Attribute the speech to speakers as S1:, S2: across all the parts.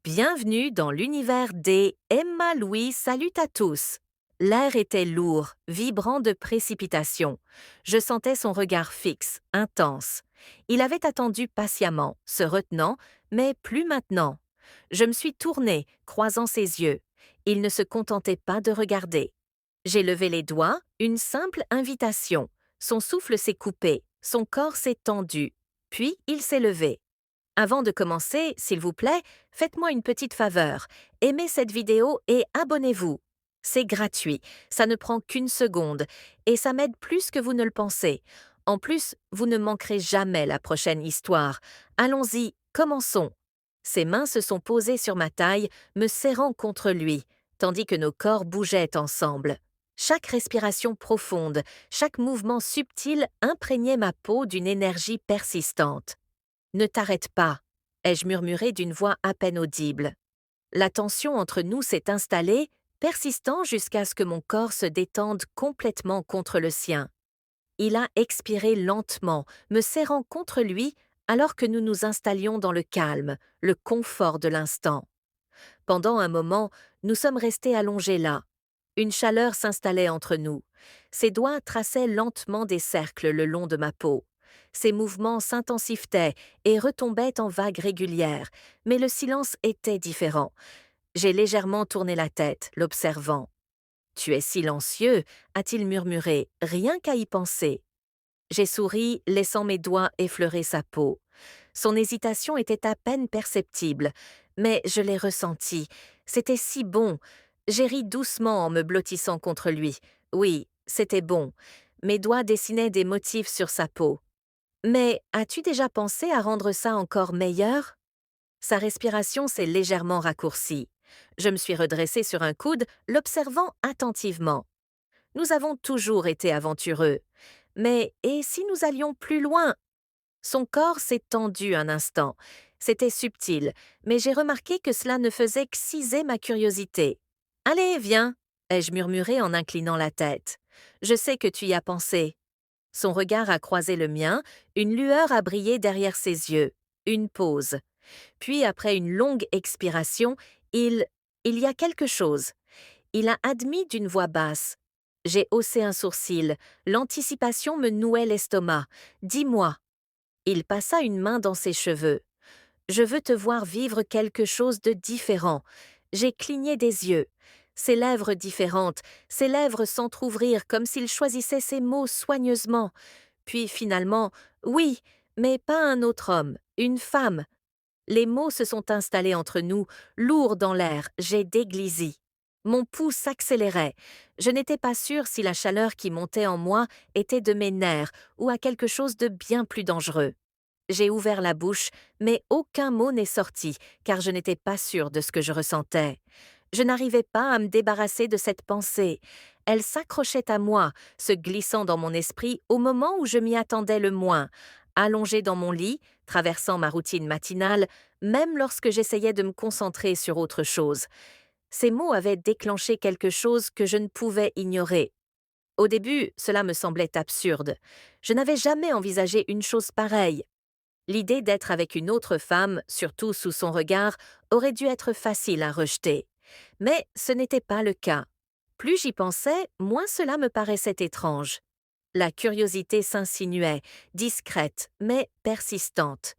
S1: Bienvenue dans l'univers des Emma Louis salute à tous. L'air était lourd, vibrant de précipitation. Je sentais son regard fixe, intense. Il avait attendu patiemment, se retenant, mais plus maintenant. Je me suis tournée, croisant ses yeux. Il ne se contentait pas de regarder. J'ai levé les doigts, une simple invitation. Son souffle s'est coupé, son corps s'est tendu. Puis il s'est levé. Avant de commencer, s'il vous plaît, faites-moi une petite faveur. Aimez cette vidéo et abonnez-vous. C'est gratuit, ça ne prend qu'une seconde et ça m'aide plus que vous ne le pensez. En plus, vous ne manquerez jamais la prochaine histoire. Allons-y, commençons. Ses mains se sont posées sur ma taille, me serrant contre lui, tandis que nos corps bougeaient ensemble. Chaque respiration profonde, chaque mouvement subtil imprégnait ma peau d'une énergie persistante. Ne t'arrête pas, ai-je murmuré d'une voix à peine audible. La tension entre nous s'est installée, persistant jusqu'à ce que mon corps se détende complètement contre le sien. Il a expiré lentement, me serrant contre lui, alors que nous nous installions dans le calme, le confort de l'instant. Pendant un moment, nous sommes restés allongés là. Une chaleur s'installait entre nous. Ses doigts traçaient lentement des cercles le long de ma peau. Ses mouvements s'intensifiaient et retombaient en vagues régulières, mais le silence était différent. J'ai légèrement tourné la tête, l'observant. Tu es silencieux, a-t-il murmuré, rien qu'à y penser. J'ai souri, laissant mes doigts effleurer sa peau. Son hésitation était à peine perceptible, mais je l'ai ressenti. C'était si bon. J'ai ri doucement en me blottissant contre lui. Oui, c'était bon. Mes doigts dessinaient des motifs sur sa peau. Mais as-tu déjà pensé à rendre ça encore meilleur? Sa respiration s'est légèrement raccourcie. Je me suis redressée sur un coude, l'observant attentivement. Nous avons toujours été aventureux. Mais et si nous allions plus loin? Son corps s'est tendu un instant. C'était subtil, mais j'ai remarqué que cela ne faisait qu'ciser ma curiosité. Allez, viens, ai-je murmuré en inclinant la tête. Je sais que tu y as pensé. Son regard a croisé le mien, une lueur a brillé derrière ses yeux. Une pause. Puis, après une longue expiration, il y a quelque chose. Il a admis d'une voix basse. J'ai haussé un sourcil. L'anticipation me nouait l'estomac. Dis-moi. Il passa une main dans ses cheveux. Je veux te voir vivre quelque chose de différent. J'ai cligné des yeux. Ses lèvres différentes, ses lèvres s'entr'ouvrirent comme s'il choisissait ses mots soigneusement. Puis finalement, oui, mais pas un autre homme, une femme. Les mots se sont installés entre nous, lourds dans l'air, j'ai déglisé. Mon pouls s'accélérait. Je n'étais pas sûre si la chaleur qui montait en moi était de mes nerfs ou à quelque chose de bien plus dangereux. J'ai ouvert la bouche, mais aucun mot n'est sorti, car je n'étais pas sûre de ce que je ressentais. Je n'arrivais pas à me débarrasser de cette pensée. Elle s'accrochait à moi, se glissant dans mon esprit au moment où je m'y attendais le moins, allongée dans mon lit, traversant ma routine matinale, même lorsque j'essayais de me concentrer sur autre chose. Ces mots avaient déclenché quelque chose que je ne pouvais ignorer. Au début, cela me semblait absurde. Je n'avais jamais envisagé une chose pareille. L'idée d'être avec une autre femme, surtout sous son regard, aurait dû être facile à rejeter. Mais ce n'était pas le cas. Plus j'y pensais, moins cela me paraissait étrange. La curiosité s'insinuait, discrète, mais persistante.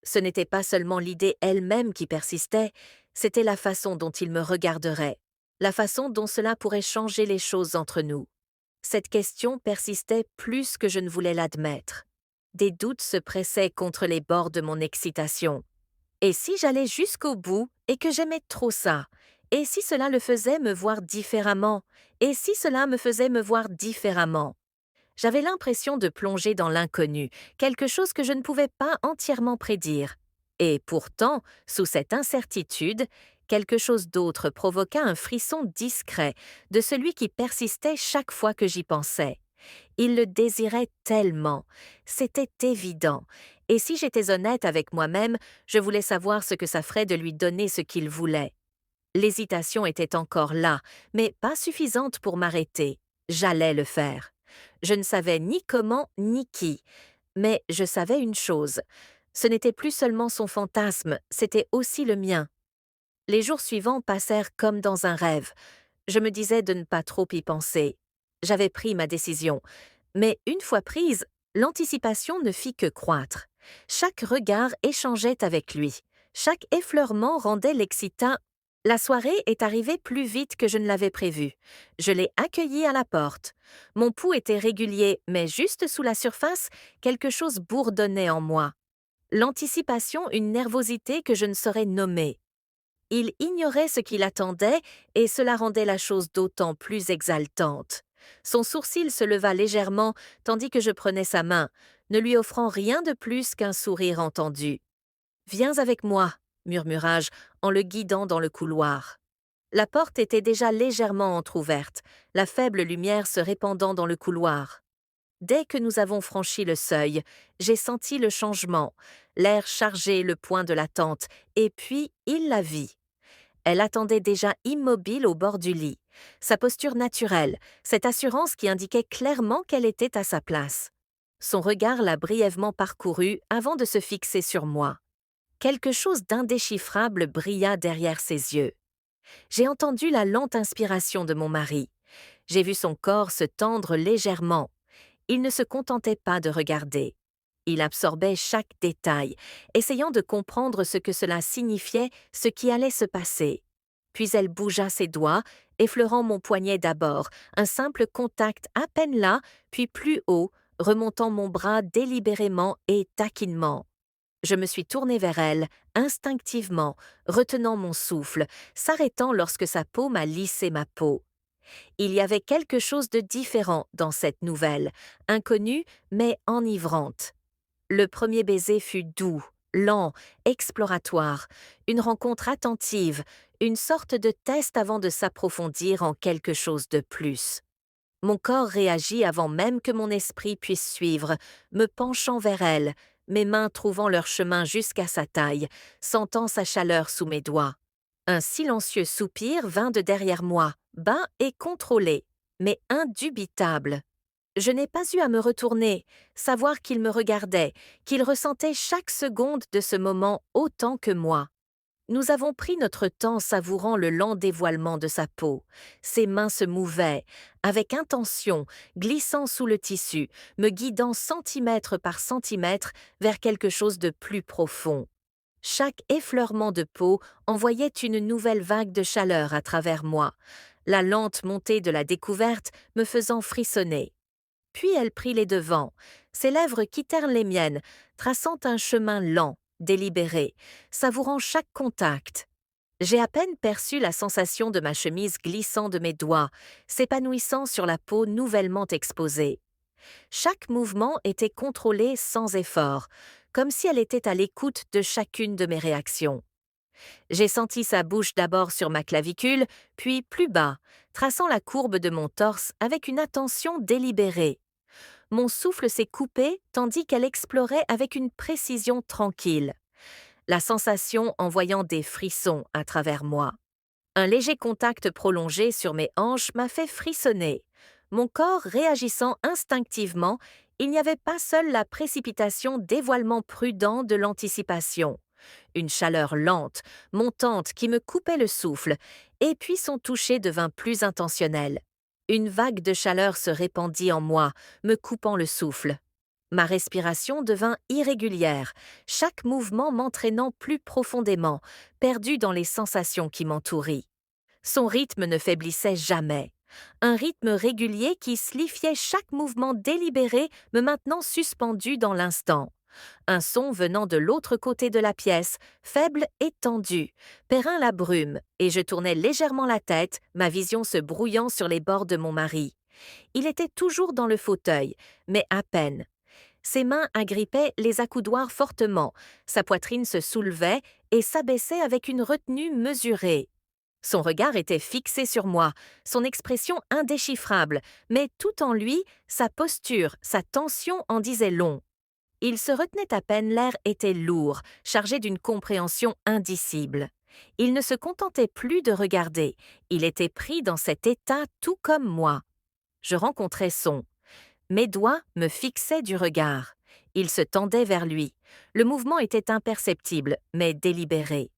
S1: Ce n'était pas seulement l'idée elle-même qui persistait, c'était la façon dont il me regarderait, la façon dont cela pourrait changer les choses entre nous. Cette question persistait plus que je ne voulais l'admettre. Des doutes se pressaient contre les bords de mon excitation. Et si j'allais jusqu'au bout et que j'aimais trop ça? Et si cela le faisait me voir différemment? Et si cela me faisait me voir différemment? J'avais l'impression de plonger dans l'inconnu, quelque chose que je ne pouvais pas entièrement prédire. Et pourtant, sous cette incertitude, quelque chose d'autre provoqua un frisson discret, de celui qui persistait chaque fois que j'y pensais. Il le désirait tellement, c'était évident, et si j'étais honnête avec moi-même, je voulais savoir ce que ça ferait de lui donner ce qu'il voulait. L'hésitation était encore là, mais pas suffisante pour m'arrêter. J'allais le faire. Je ne savais ni comment ni qui, mais je savais une chose. Ce n'était plus seulement son fantasme, c'était aussi le mien. Les jours suivants passèrent comme dans un rêve. Je me disais de ne pas trop y penser. J'avais pris ma décision. Mais une fois prise, l'anticipation ne fit que croître. Chaque regard échangeait avec lui. Chaque effleurement rendait l'excitant. La soirée est arrivée plus vite que je ne l'avais prévu. Je l'ai accueilli à la porte. Mon pouls était régulier, mais juste sous la surface, quelque chose bourdonnait en moi. L'anticipation, une nervosité que je ne saurais nommer. Il ignorait ce qu'il attendait et cela rendait la chose d'autant plus exaltante. Son sourcil se leva légèrement tandis que je prenais sa main, ne lui offrant rien de plus qu'un sourire entendu. « Viens avec moi », murmura-je en le guidant dans le couloir. La porte était déjà légèrement entr'ouverte, la faible lumière se répandant dans le couloir. Dès que nous avons franchi le seuil, j'ai senti le changement, l'air chargé, le point de l'attente, et puis il la vit. Elle attendait déjà immobile au bord du lit. Sa posture naturelle, cette assurance qui indiquait clairement qu'elle était à sa place. Son regard l'a brièvement parcouru avant de se fixer sur moi. Quelque chose d'indéchiffrable brilla derrière ses yeux. J'ai entendu la lente inspiration de mon mari. J'ai vu son corps se tendre légèrement. Il ne se contentait pas de regarder. Il absorbait chaque détail, essayant de comprendre ce que cela signifiait, ce qui allait se passer. Puis elle bougea ses doigts, effleurant mon poignet d'abord, un simple contact à peine là, puis plus haut, remontant mon bras délibérément et taquinement. Je me suis tournée vers elle, instinctivement, retenant mon souffle, s'arrêtant lorsque sa paume a lissé ma peau. Il y avait quelque chose de différent dans cette nouvelle, inconnue mais enivrante. Le premier baiser fut doux, lent, exploratoire, une rencontre attentive, une sorte de test avant de s'approfondir en quelque chose de plus. Mon corps réagit avant même que mon esprit puisse suivre, me penchant vers elle, mes mains trouvant leur chemin jusqu'à sa taille, sentant sa chaleur sous mes doigts. Un silencieux soupir vint de derrière moi, bas et contrôlé, mais indubitable. Je n'ai pas eu à me retourner, savoir qu'il me regardait, qu'il ressentait chaque seconde de ce moment autant que moi. Nous avons pris notre temps savourant le lent dévoilement de sa peau. Ses mains se mouvaient, avec intention, glissant sous le tissu, me guidant centimètre par centimètre vers quelque chose de plus profond. Chaque effleurement de peau envoyait une nouvelle vague de chaleur à travers moi, la lente montée de la découverte me faisant frissonner. Puis elle prit les devants, ses lèvres quittèrent les miennes, traçant un chemin lent, délibéré, savourant chaque contact. J'ai à peine perçu la sensation de ma chemise glissant de mes doigts, s'épanouissant sur la peau nouvellement exposée. Chaque mouvement était contrôlé sans effort, comme si elle était à l'écoute de chacune de mes réactions. J'ai senti sa bouche d'abord sur ma clavicule, puis plus bas, traçant la courbe de mon torse avec une attention délibérée. Mon souffle s'est coupé tandis qu'elle explorait avec une précision tranquille, la sensation envoyant des frissons à travers moi. Un léger contact prolongé sur mes hanches m'a fait frissonner. Mon corps réagissant instinctivement, il n'y avait pas seule la précipitation dévoilement prudent de l'anticipation. Une chaleur lente, montante qui me coupait le souffle, et puis son toucher devint plus intentionnel. Une vague de chaleur se répandit en moi, me coupant le souffle. Ma respiration devint irrégulière, chaque mouvement m'entraînant plus profondément, perdu dans les sensations qui m'entouraient. Son rythme ne faiblissait jamais. Un rythme régulier qui slifiait chaque mouvement délibéré, me maintenant suspendu dans l'instant. Un son venant de l'autre côté de la pièce, faible et tendu, périn la brume, et je tournais légèrement la tête, ma vision se brouillant sur les bords de mon mari. Il était toujours dans le fauteuil, mais à peine. Ses mains agrippaient les accoudoirs fortement, sa poitrine se soulevait et s'abaissait avec une retenue mesurée. Son regard était fixé sur moi, son expression indéchiffrable, mais tout en lui, sa posture, sa tension en disaient long. Il se retenait à peine, l'air était lourd, chargé d'une compréhension indicible. Il ne se contentait plus de regarder, il était pris dans cet état tout comme moi. Je rencontrais son. Mes doigts me fixaient du regard. Il se tendait vers lui. Le mouvement était imperceptible, mais délibéré.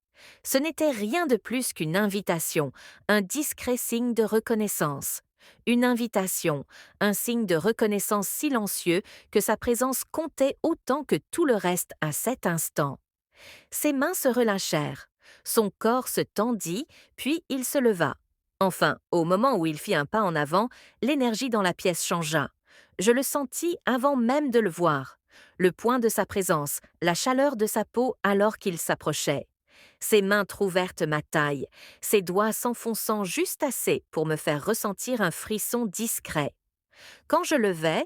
S1: Ce n'était rien de plus qu'une invitation, un discret signe de reconnaissance. Une invitation, un signe de reconnaissance silencieux que sa présence comptait autant que tout le reste à cet instant. Ses mains se relâchèrent, son corps se tendit, puis il se leva. Enfin, au moment où il fit un pas en avant, l'énergie dans la pièce changea. Je le sentis avant même de le voir. Le poids de sa présence, la chaleur de sa peau alors qu'il s'approchait. Ses mains trouvèrent ma taille, ses doigts s'enfonçant juste assez pour me faire ressentir un frisson discret. Quand je levai,